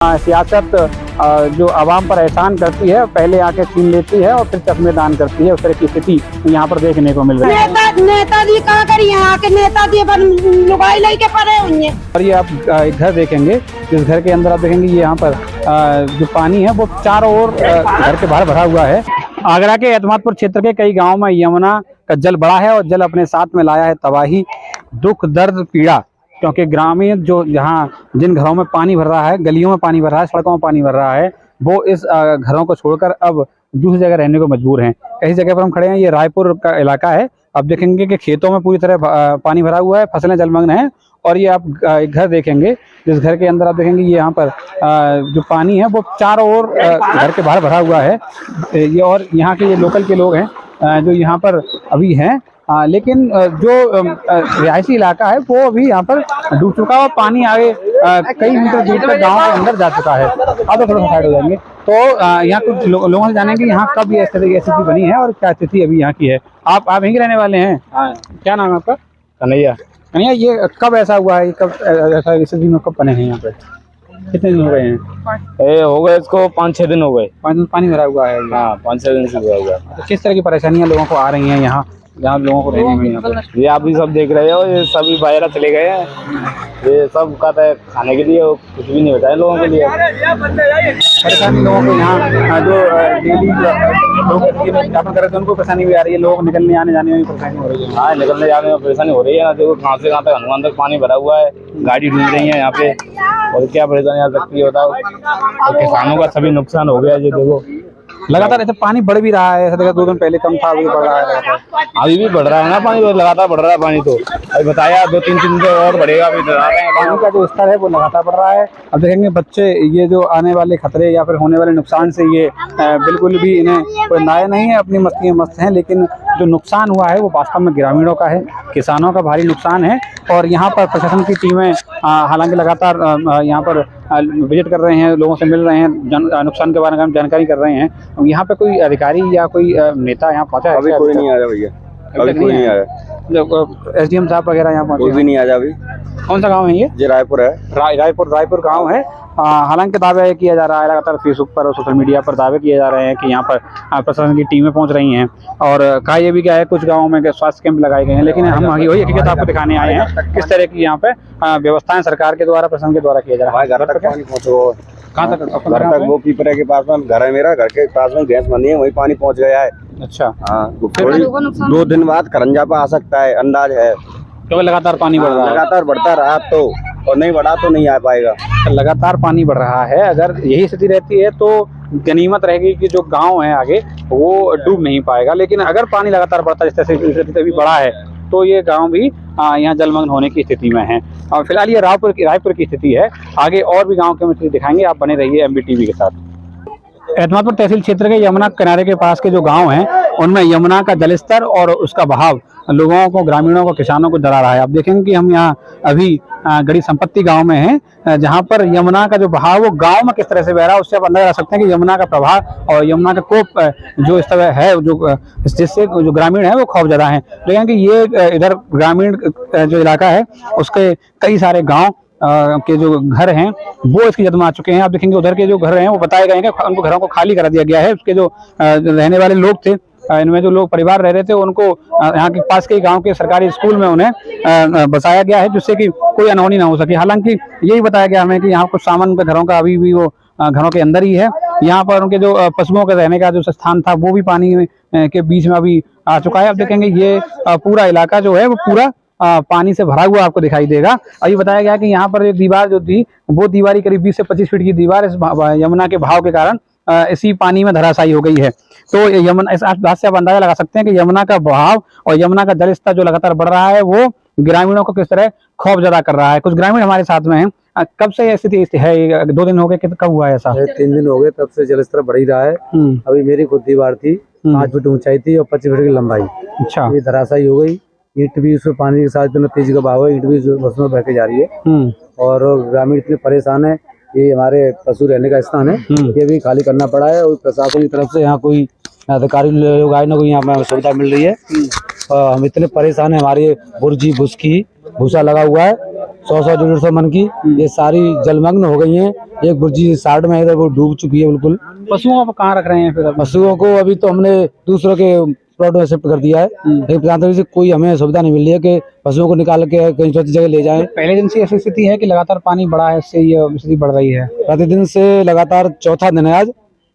सियासत जो आवाम पर एहसान करती है, पहले आके छीन लेती है और फिर चश्मे दान करती है। उस तरह की स्थिति यहाँ पर देखने को मिल रही है। नेताजी कहाँ करी यहाँ के नेताजी लुगाई लाई के पड़े हुए हैं। और ये आप एक घर देखेंगे, जिस घर के अंदर आप देखेंगे ये यहाँ पर जो पानी है वो चारों ओर घर के बाहर भरा हुआ है। आगरा के एतमादपुर क्षेत्र के कई गाँव में यमुना का जल बढ़ा है और जल अपने साथ में लाया है तबाही, दुख, दर्द, पीड़ा। क्योंकि ग्रामीण जो जहाँ जिन घरों में पानी भर रहा है, गलियों में पानी भर रहा है, सड़कों में पानी भर रहा है, वो इस घरों को छोड़कर अब दूसरी जगह रहने को मजबूर हैं। ऐसी जगह पर हम खड़े हैं, ये रायपुर का इलाका है। अब देखेंगे कि खेतों में पूरी तरह पानी भरा हुआ है, फसलें जलमग्न हैं। और ये आप एक घर देखेंगे, जिस घर के अंदर आप देखेंगे ये यहाँ पर जो पानी है वो चारों ओर घर के बाहर भरा हुआ है। ये और यहाँ के ये लोकल के लोग हैं जो यहाँ पर अभी हैं, लेकिन जो रिहायशी इलाका है वो अभी यहाँ पर डूब चुका है और पानी आगे कई मीटर दूर तक गांव के अंदर जा चुका है। अब थोड़ा सा साइड हो जाएंगे तो यहाँ कुछ लोगों से जानेंगे यहाँ कब ये स्थिति बनी है और क्या स्थिति अभी यहाँ की है। आप यहीं के रहने वाले हैं? हाँ। क्या नाम है आपका? कन्हैया। कन्हैया, ये कब ऐसा हुआ है, कब ऐसा स्थिति में कब बने हैं यहाँ पे? कितने दिन हो गए हैं? हो गए इसको 5-6 दिन हो गए। 5 दिन पानी भरा हुआ है। हाँ, 5-6 दिन से हुआ हुआ। तो किस तरह की परेशानियाँ लोगों को आ रही हैं यहाँ लोगों को रहने में? यहाँ पर ये आप भी सब देख रहे हो, ये सभी बाहर चले गए हैं। ये सब कहता है खाने के लिए, कुछ भी नहीं होता है लोगों के लिए। परेशानी लोगों को यहाँ जो डेली लोग यापन कर रहे थे उनको परेशानी भी आ रही है, लोग निकलने आने जाने में परेशानी हो रही है। हाँ, निकलने जाने में परेशानी हो रही है ना। देखो कहाँ से कहाँ तक हनुमान तक पानी भरा हुआ है, गाड़ी ढूंढ रही है यहाँ पे, और क्या परेशानी आ सकती है बताओ। और किसानों का सभी नुकसान हो गया है। ये देखो लगातार ऐसे पानी बढ़ भी रहा है, ऐसा देखा 2 दिन पहले कम था, अभी बढ़ रहा है। अभी भी बढ़ रहा है ना पानी, लगातार बढ़ रहा है पानी। तो अभी बताया 2-3 दिन तो और बढ़ेगा। अभी पानी का जो स्तर है वो लगातार बढ़ रहा है। अब देखेंगे बच्चे ये जो आने वाले खतरे या फिर होने वाले नुकसान से ये बिल्कुल भी इन्हें कोई नाया नहीं है, अपनी मस्ती में मस्त हैं। लेकिन जो नुकसान हुआ है वो वास्तव में ग्रामीणों का है, किसानों का भारी नुकसान है। और यहाँ पर प्रशासन की टीमें हालांकि लगातार यहाँ पर विजिट कर रहे हैं, लोगों से मिल रहे हैं, नुकसान के बारे में जानकारी कर रहे हैं। यहाँ पे कोई अधिकारी या कोई नेता यहाँ पहुँचा है? अभी कोई नहीं आया भैया, अभी कोई नहीं आया। SDM साहब वगैरह यहाँ पहुँचे? कोई भी नहीं आया अभी। कौन सा गांव है ये? रायपुर है। रायपुर गांव है। हालांकि दावा किया जा रहा है, लगातार फेसबुक पर और सोशल मीडिया पर दावे किए जा रहे हैं कि यहाँ पर प्रशासन की टीमें पहुंच रही हैं। और कहा यह भी क्या है, कुछ गाँवों में स्वास्थ्य कैंप लगाए गए हैं। लेकिन हम वही हकीकत आपको दिखाने आए हैं किस तरह की यहाँ पे व्यवस्थाएं सरकार के द्वारा, प्रशासन के द्वारा किया जा रहा है। घर तक पानी पहुँचो। कहाँ तक? घर तक वो पीपरे के पास में घर है मेरा, घर के पास में गैस बंदी है, वही पानी पहुँच गया है। अच्छा। हाँ, 2 दिन बाद करंजा पे आ सकता है, अंदाज है। क्योंकि लगातार पानी बढ़ रहा है। लगातार बढ़ता रहा तो, और नहीं बढ़ा तो नहीं आ पाएगा। लगातार पानी बढ़ रहा है। अगर यही स्थिति रहती है तो गनीमत रहेगी कि जो गांव है आगे वो डूब नहीं पाएगा। लेकिन अगर पानी लगातार बढ़ता है, जिस तरह से भी बढ़ा है, तो ये गांव भी यहाँ जलमग्न होने की स्थिति में है। और फिलहाल ये रायपुर की स्थिति है। आगे और भी गाँव की स्थिति दिखाएंगे, आप बने रहिए MBTV के साथ। एतमादपुर तहसील क्षेत्र के यमुना किनारे के पास के जो गांव हैं उनमें यमुना का जलस्तर और उसका बहाव लोगों को, ग्रामीणों को, किसानों को डरा रहा है। आप देखेंगे कि हम यहाँ अभी गड़ी संपत्ति गांव में हैं, जहां पर यमुना का जो बहाव वो गांव में किस तरह से बह रहा है, उससे आप अंदाजा लगा सकते हैं कि यमुना का प्रभाव और यमुना का कोप जो इस तरह है, जो जिससे जो ग्रामीण है वो खौफजदा हैं। लेकिन कि ये इधर ग्रामीण जो इलाका है उसके कई सारे गाँव के जो घर हैं वो इसकी जद में आ चुके हैं। आप देखेंगे उधर के जो घर हैं वो बताए गए हैं कि उनको घरों को खाली करा दिया गया है। उसके जो रहने वाले लोग थे, इनमें जो लोग परिवार रह रहे थे, उनको यहाँ के पास के गांव के सरकारी स्कूल में उन्हें बसाया गया है, जिससे कि कोई अनहोनी ना हो सके। हालांकि यही बताया गया हमें कि यहाँ कुछ सामान घरों का अभी भी वो घरों के अंदर ही है। यहाँ पर उनके जो पशुओं के रहने का जो स्थान था वो भी पानी के बीच में अभी आ चुका है। अब देखेंगे ये पूरा इलाका जो है वो पूरा पानी से भरा हुआ आपको दिखाई देगा। अभी बताया गया कि यहाँ पर एक दीवार जो थी वो दीवारी करीब 20 से 25 फीट की दीवार इस यमुना के बहाव के कारण इसी पानी में धराशायी हो गई है। तो यमुना, इस बात से आप अंदाजा लगा सकते हैं कि यमुना का बहाव और यमुना का जलस्तर जो लगातार बढ़ रहा है वो ग्रामीणों को किस तरह खौफजदा कर रहा है। कुछ ग्रामीण हमारे साथ में हैं। कब से यह स्थिति है? 2 दिन हो गए? कब हुआ है ऐसा? 3 दिन हो गए, तब से जलस्तर बढ़ ही रहा है। अभी मेरी खुद दीवार थी, 5 फीट ऊंचाई थी और 25 फीट की लंबाई। अच्छा। ये धराशायी हो गई। ईंट भी उसमें पानी के साथ इतना तेजी का बहाव है, ईंट भी बस में बह के जा रही है। और ग्रामीण इतने परेशान है। ये हमारे पशु रहने का स्थान है, ये भी खाली करना पड़ा है। और प्रशासन की तरफ से यहाँ कोई अधिकारी लोग आए ना, कोई यहाँ पर सुविधा मिल रही है। हम इतने परेशान है, हमारे बुर्जी, बुस्की भूसा लगा हुआ है 100-150 मन की, ये सारी जलमग्न हो गई हैं। एक बुर्जी साइड में इधर वो डूब चुकी है बिल्कुल। पशुओं को कहाँ रख रहे हैं फिर? पशुओं को अभी तो हमने दूसरों के प्लॉट में शिफ्ट कर दिया है, लेकिन प्रशासन से कोई हमें सुविधा नहीं मिल रही है कि पशुओं को निकाल के कहीं सुरक्षित जगह ले जाएं। पहले दिन से ऐसी स्थिति है कि लगातार पानी बढ़ा है, इससे ये स्थिति बढ़ रही है? प्रतिदिन से लगातार चौथा दिन है आज,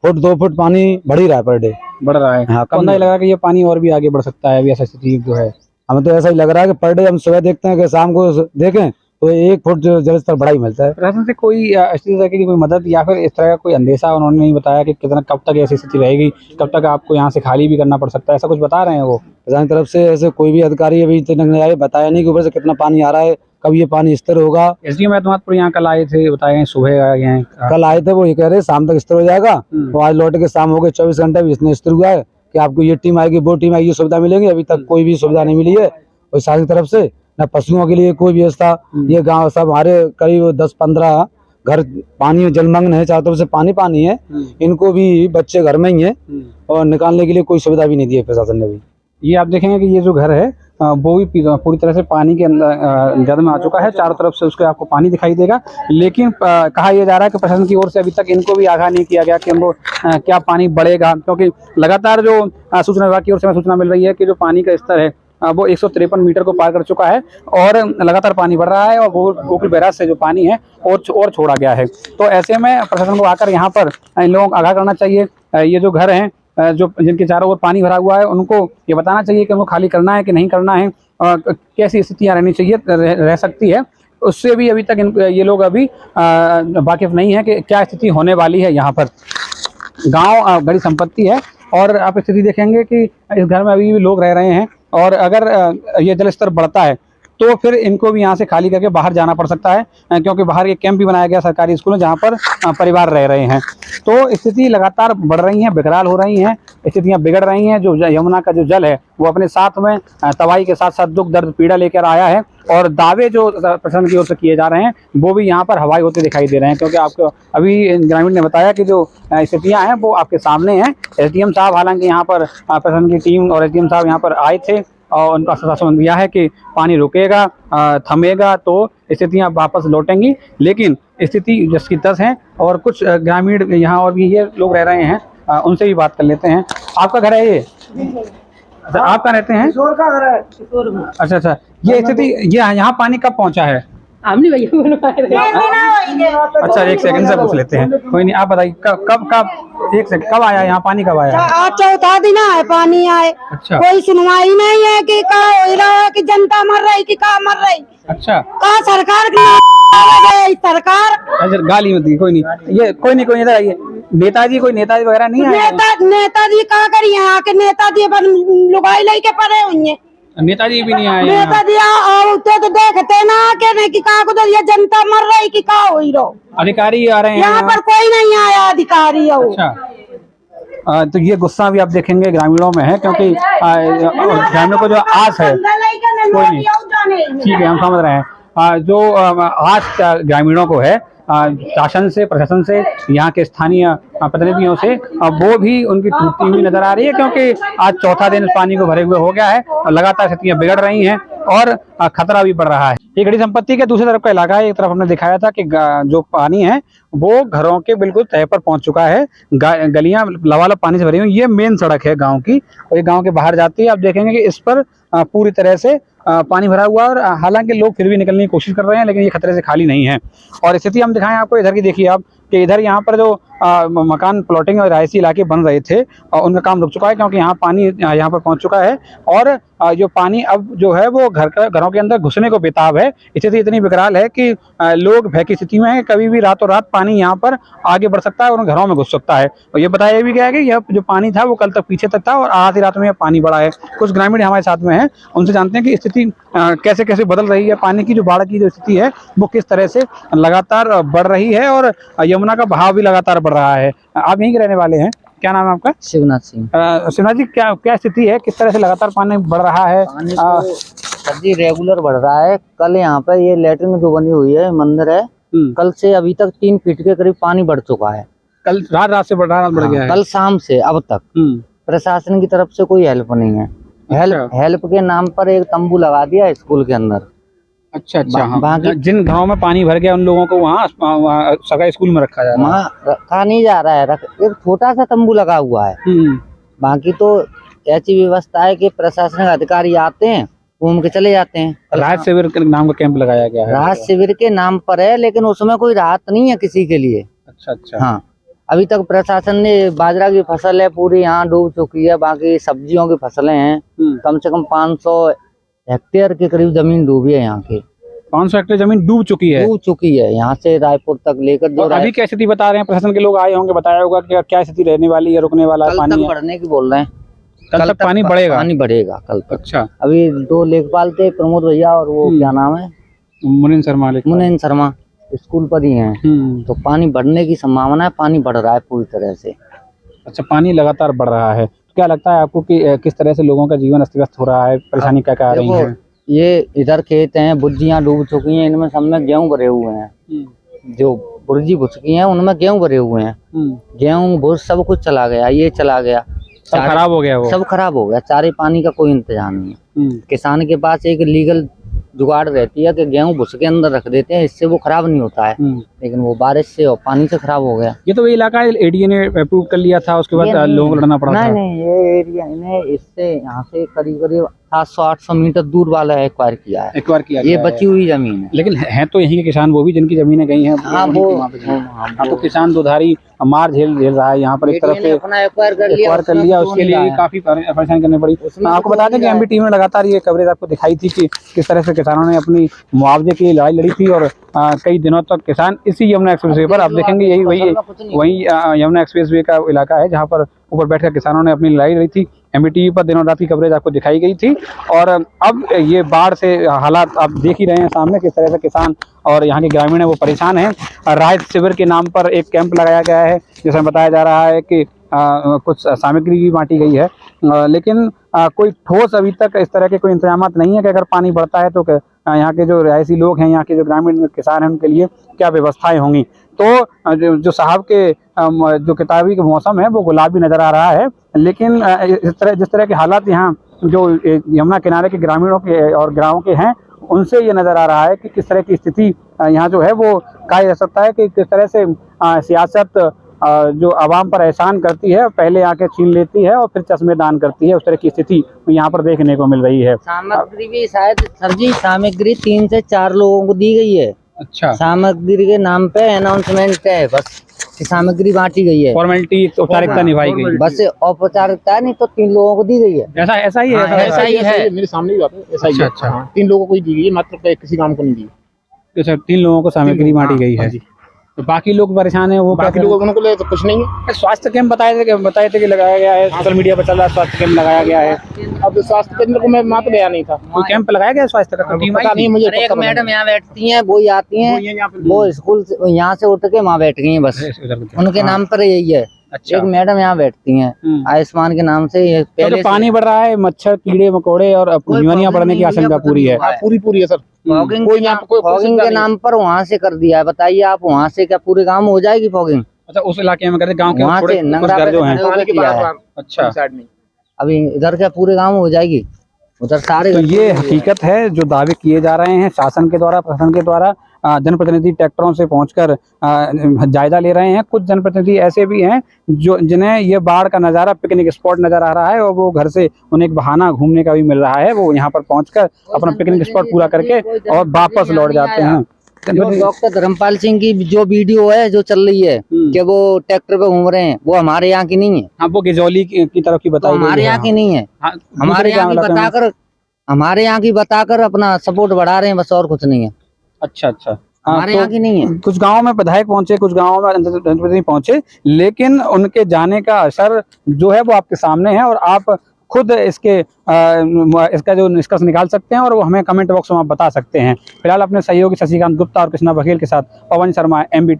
1-2 फुट पानी बढ़ ही रहा है पर डे, बढ़ रहा है। हाँ, कम नहीं लग रहा कि ये पानी और भी आगे बढ़ सकता है? अभी ऐसा स्थिति जो है हमें तो ऐसा ही लग रहा है कि पर डे हम सुबह देखते हैं कि शाम को देखें तो 1 फुट जल स्तर बढ़ा ही मिलता है। प्रशासन से कोई इस तरह की कोई मदद या फिर इस तरह का कोई अंदेशा उन्होंने नहीं बताया कि कितना कब तक ऐसी स्थिति रहेगी, कब तक आपको यहाँ से खाली भी करना पड़ सकता है, ऐसा कुछ बता रहे हैं वो? प्रशासन की तरफ से ऐसे कोई भी अधिकारी अभी तक नहीं आए, बताया नहीं कि ऊपर से कितना पानी आ रहा है, कब ये पानी स्थिर होगा। एसडीएम एतमादपुर यहाँ कल आए थे, बताए सुबह आए हैं। कल आए थे, वो ये कह रहे शाम तक स्थिर हो जाएगा, तो आज लौट के शाम हो गए, 24 घंटे भी इसने स्थिर हुआ है कि आपको ये टीम आएगी वो टीम आएगी, ये सुविधा मिलेंगी। अभी तक कोई भी सुविधा नहीं मिली है और शासन की तरफ से न पशुओं के लिए कोई व्यवस्था। ये गांव सब हमारे करीब 10-15 घर पानी में जलमग्न है, चारों तरफ से पानी है, इनको भी बच्चे घर में ही है और निकालने के लिए कोई सुविधा भी नहीं दी है प्रशासन ने भी। ये आप देखेंगे कि ये जो घर है वो भी पूरी तरह से पानी के अंदर जद में आ चुका है, चारों तरफ से उसके आपको पानी दिखाई देगा। लेकिन कहा यह जा रहा है कि प्रशासन की ओर से अभी तक इनको भी आगाह नहीं किया गया कि हमको क्या पानी बढ़ेगा, क्योंकि लगातार जो सूचना विभाग की ओर से हमें सूचना मिल रही है कि जो पानी का स्तर है वो 153 मीटर को पार कर चुका है और लगातार पानी बढ़ रहा है और गोकुल बैराज से जो पानी है और छोड़ा गया है। तो ऐसे में प्रशासन को आकर यहाँ पर इन लोगों को आगाह करना चाहिए। ये जो घर हैं जो जिनके चारों ओर पानी भरा हुआ है उनको ये बताना चाहिए कि उनको खाली करना है कि नहीं करना है, कैसी स्थितियाँ रहनी चाहिए रह सकती है, उससे भी अभी तक ये लोग अभी वाकिफ नहीं है कि क्या स्थिति होने वाली है। यहाँ पर गांव बड़ी संपत्ति है और आप स्थिति देखेंगे कि इस घर में अभी भी लोग रह रहे हैं और अगर ये जल स्तर बढ़ता है तो फिर इनको भी यहाँ से खाली करके बाहर जाना पड़ सकता है, क्योंकि बाहर ये कैंप भी बनाया गया सरकारी स्कूल में जहाँ पर परिवार रह रहे हैं। तो स्थिति लगातार बढ़ रही हैं, बेकरार हो रही हैं, स्थितियाँ बिगड़ रही हैं। जो यमुना का जो जल है वो अपने साथ में तबाही के साथ साथ दुख दर्द पीड़ा लेकर आया है और दावे जो प्रशासन की ओर से किए जा रहे हैं वो भी यहाँ पर हवाई होते दिखाई दे रहे हैं, क्योंकि आपको अभी ग्रामीण ने बताया कि जो स्थितियाँ हैं वो आपके सामने हैं। एसडीएम साहब हालांकि यहाँ पर प्रशासन की टीम और एसडीएम साहब यहाँ पर आए थे और उनका आश्वासन दिया है कि पानी रुकेगा, थमेगा तो स्थितियाँ वापस लौटेंगी। लेकिन स्थिति जिसकी तस है और कुछ ग्रामीण यहाँ और भी ये लोग रह रहे हैं, उनसे भी बात कर लेते हैं। आपका घर है ये? अच्छा, आप कहाँ रहते हैं? किशोर का घर है। अच्छा, ये स्थिति ये यहाँ पानी कब पहुँचा है? हमने भैया अच्छा, एक सेकंड से पूछ लेते हैं, कोई नहीं। आप बताइए कब एक सेकंड कब आया यहाँ पानी, कब आया? आज चौथा दिन है पानी आए। अच्छा, कोई सुनवाई नहीं है कि का हो रहा है कि जनता मर रही कि का मर रही। अच्छा, का सरकार सरकार अच्छा गाली मत दी, कोई नहीं, ये कोई नहीं इधर आइए। नेताजी वगैरह नहीं आए? नेताजी का करिए यहाँ के नेताजी लुगाई लाई के पड़े हुई है। नेताजी भी नहीं आए? नेताजी तो देखते ना कि का को ये जनता मर रही कि का हो रहा। अधिकारी आ रहे हैं यहाँ पर कोई नहीं आया अधिकारी। अच्छा, तो ये गुस्सा भी आप देखेंगे ग्रामीणों में है, क्योंकि ग्रामीणों को जो आस है, कोई नहीं, ठीक है हम समझ रहे हैं, जो आस ग्रामीणों को है शासन से, प्रशासन से, यहाँ के स्थानीय प्रतिनिधियों से, वो भी उनकी टूटती हुई नजर आ रही है, क्योंकि आज चौथा दिन पानी को भरे हुए हो गया है और लगातार स्थितियां बिगड़ रही हैं और खतरा भी बढ़ रहा है। ये गढ़ी संपत्ति के दूसरी तरफ का इलाका है। एक तरफ हमने दिखाया था कि जो पानी है वो घरों के बिल्कुल तह पर पहुंच चुका है, गलियां लबालब पानी से भरी हुई। ये मेन सड़क है गाँव की और ये गाँव के बाहर जाती है। आप देखेंगे कि इस पर पूरी तरह से पानी भरा हुआ और हालांकि लोग फिर भी निकलने की कोशिश कर रहे हैं, लेकिन ये खतरे से खाली नहीं है। और स्थिति हम दिखाएं आपको, इधर की देखिए आप कि इधर यहाँ पर जो मकान प्लॉटिंग और रिहायशी इलाके बन रहे थे उनका काम रुक चुका है, क्योंकि यहाँ पानी यहाँ पर पहुँच चुका है और जो पानी अब जो है वो घरों के अंदर घुसने को बेताब है। स्थिति इतनी बेकरार है कि लोग भय की स्थिति में है, कभी भी रातों रात पानी यहाँ पर आगे बढ़ सकता है और घरों में घुस सकता है। और ये बताया भी गया है कि यह जो पानी था वो कल तक पीछे तक था और आधी रात में यह पानी बढ़ा है। कुछ ग्रामीण हमारे साथ में हैं, उनसे जानते हैं कि स्थिति कैसे कैसे बदल रही है, पानी की जो बाढ़ की जो स्थिति है वो किस तरह से लगातार बढ़ रही है और यमुना का बहाव भी लगातार बढ़ रहा है। आप यहीं के रहने वाले हैं, क्या नाम है आपका? शिवनाथ सिंह। शिवनाथ जी, क्या स्थिति है, किस तरह से लगातार पानी बढ़ रहा है? पानी तो सर जी रेगुलर बढ़ रहा है। कल यहाँ पर ये लेटरिन जो बनी हुई है मंदिर है, कल से अभी तक 3 फीट के करीब पानी बढ़ चुका है। कल रात से बढ़ गया है? कल शाम से अब तक प्रशासन की तरफ से कोई हेल्प नहीं है। हेल्प के नाम पर एक तंबू लगा दिया स्कूल के अंदर। अच्छा अच्छा, हाँ। बाकी जिन गांव में पानी भर गया उन लोगों को वहाँ सरकारी स्कूल में रखा जा रहा है। वहाँ रखा नहीं जा रहा है, एक छोटा सा तंबू लगा हुआ है। बाकी तो ऐसी व्यवस्था है कि प्रशासनिक अधिकारी आते हैं, घूम के चले जाते हैं। राहत शिविर के नाम का कैंप लगाया गया है। राहत शिविर के नाम पर है, लेकिन उसमें कोई राहत नहीं है किसी के लिए। अच्छा अच्छा, हाँ, अभी तक प्रशासन ने बाजरा की फसल है पूरी यहाँ डूब चुकी है, बाकी सब्जियों की फसलें हैं। कम से कम 500 हेक्टेयर के करीब जमीन डूबी है। यहाँ की 500 हेक्टेयर जमीन डूब चुकी है। डूब चुकी है, यहाँ से रायपुर तक लेकर। जो अभी क्या स्थिति बता रहे हैं? प्रशासन के लोग आए होंगे, बताया होगा कि क्या स्थिति रहने वाली है, रुकने वाला है कल पानी? तक बढ़ने की बोल रहे हैं। कल तक पानी बढ़ेगा? पानी बढ़ेगा कल तक। अच्छा, अभी 2 लेखपाल थे, प्रमोद भैया और वो क्या नाम है, मुनीन शर्मा स्कूल पर ही हैं। तो पानी बढ़ने की संभावना है, पानी बढ़ रहा है पूरी तरह से। अच्छा, पानी लगातार बढ़ रहा है। तो क्या लगता है आपको कि किस तरह से लोगों का जीवन अस्त व्यस्त हो रहा है? परेशानी क्या क्या आ रही है? ये इधर खेत हैं, बुर्जियाँ डूब चुकी हैं, इनमें सब में गेहूं भरे हुए हैं। जो बुर्जी घुसकी हैं उनमें गेहूं भरे हुए हैं। गेहूं भुज सब कुछ चला गया, ये चला गया, सब खराब हो गया। वो सब खराब हो गया। चारे पानी का कोई इंतजाम नहीं है। किसान के पास एक लीगल जुगाड़ रहती है कि गेहूं भुस के अंदर रख देते हैं, इससे वो खराब नहीं होता है। लेकिन वो बारिश से और पानी से खराब हो गया। ये तो वही इलाका एडीए ने अप्रूव कर लिया था, उसके बाद लोगों को लड़ना पड़ा था। नहीं, ये एरिया इन्हें इससे यहाँ से करीब 700-800 मीटर दूर वाला एक्वायर किया है। ये बची हुई जमीन है। लेकिन है तो यहीं के किसान, वो भी जिनकी जमीनें गई हैं। हाँ, तो किसान दुधारी मार झेल रहा है यहाँ पर। एक तरफ से अपना एक्वायर कर लिया, उसके लिए काफी परेशानी करनी पड़ी। आपको बता दें कि एमबी टीवी में लगातार ये कवरेज आपको दिखाई थी कि किस तरह से किसानों ने अपनी मुआवजे की लड़ाई लड़ी थी। और कई दिनों तक किसान इसी यमुना एक्सप्रेसवे पर, आप देखेंगे यही वही यमुना एक्सप्रेसवे का इलाका है जहाँ पर ऊपर बैठकर किसानों ने अपनी लड़ाई लड़ी थी। एमबीटीवी पर दिनों रात की कवरेज आपको दिखाई गई थी। और अब ये बाढ़ से हालात आप देख ही रहे हैं सामने, किस तरह से किसान और यहाँ के ग्रामीण है वो परेशान हैं। राहत शिविर के नाम पर एक कैंप लगाया गया है, जिसमें बताया जा रहा है कि कुछ सामग्री भी बांटी गई है। लेकिन कोई ठोस अभी तक इस तरह के कोई इंतजाम नहीं है कि अगर पानी बढ़ता है तो यहाँ के जो रिहायशी लोग हैं, यहाँ के जो ग्रामीण किसान हैं, उनके लिए क्या व्यवस्थाएं होंगी। तो जो साहब के जो किताबी का मौसम है वो गुलाबी नज़र आ रहा है। लेकिन जिस तरह के हालात यहाँ जो यमुना किनारे के ग्रामीणों के और गाँवों के हैं, उनसे ये नज़र आ रहा है कि किस तरह की स्थिति यहाँ जो है वो कहा जा सकता है कि किस तरह से सियासत जो आवाम पर एहसान करती है, पहले आके छीन लेती है और फिर चश्मेदान करती है। उस तरह की स्थिति यहाँ पर देखने को मिल रही है। सामग्री भी शायद सर जी, सामग्री 3 से 4 लोगों को दी गई है। अच्छा, सामग्री के नाम पे अनाउंसमेंट है, बस सामग्री बांटी गई है, फॉर्मेलिटी औपचारिकता निभाई गई, बस औपचारिकता नहीं तो 3 लोगों को दी गई है। ऐसा ही है। मेरे सामने भी ऐसा ही है। अच्छा, 3 लोगों को ही दी गई है, मात्र किसी काम को नहीं दी। अच्छा, 3 लोगों को सामग्री बांटी गई है। तो बाकी लोग परेशान है, वो बाकी लोगों को तो कुछ नहीं है। स्वास्थ्य कैंप बताए थे कि लगाया गया है, सोशल मीडिया पर चल रहा है, स्वास्थ्य कैंप लगाया गया है। अब स्वास्थ्य केंद्र को मैं वहाँ पे गया नहीं था। कोई कैंप लगाया गया स्वास्थ्य का? पता नहीं मुझे। एक मैडम यहाँ बैठती हैं, वो ही आती हैं, वो स्कूल यहाँ से उठ के वहाँ बैठ गई हैं, बस उनके नाम पर यही है। अच्छा, एक मैडम यहाँ बैठती हैं आयुष्मान के नाम से। ये पहले तो पानी बढ़ रहा है, मच्छर कीड़े मकोड़े और न्यूमोनिया बढ़ने की आशंका पूरी है। पूरी है सर। फॉगिंग के नाम पर वहाँ से कर दिया है। बताइए आप, वहाँ से क्या पूरे गांव में हो जाएगी फॉगिंग? अच्छा, उस इलाके में करते, गांव के वहाँ से नंगरा जो हैं। अच्छा, अभी इधर क्या पूरे गांव में हो जाएगी? उधर सारे। तो ये हकीकत है जो दावे किए जा रहे हैं शासन के द्वारा, प्रशासन के द्वारा। जनप्रतिनिधि ट्रैक्टरों से पहुंचकर जायजा ले रहे हैं। कुछ जनप्रतिनिधि ऐसे भी हैं जो जिन्हें ये बाढ़ का नज़ारा पिकनिक स्पॉट नज़र आ रहा है और वो घर से उन्हें एक बहाना घूमने का भी मिल रहा है। वो यहाँ पर पहुंचकर अपना पिकनिक स्पॉट पूरा करके और वापस लौट जाते हैं। डॉक्टर धर्मपाल सिंह की जो वीडियो है जो चल रही है कि वो ट्रैक्टर पे घूम रहे हैं, वो हमारे यहाँ की नहीं है। हाँ, वो गिजौली की तरफ की बताई, हमारे यहाँ की नहीं है। हमारे यहाँ की बताकर अपना सपोर्ट बढ़ा रहे हैं, बस और कुछ नहीं है। अच्छा अच्छा, हमारे यहाँ की नहीं है। कुछ गांवों में विधायक पहुंचे, कुछ गांवों में जनप्रतिनिधि पहुंचे, लेकिन उनके जाने का असर जो है वो आपके सामने है और आप खुद इसका जो निष्कर्ष निकाल सकते हैं और वो हमें कमेंट बॉक्स में आप बता सकते हैं। फिलहाल अपने सहयोगी शशिकांत गुप्ता और कृष्णा बघेल के साथ पवन शर्मा, MBTV।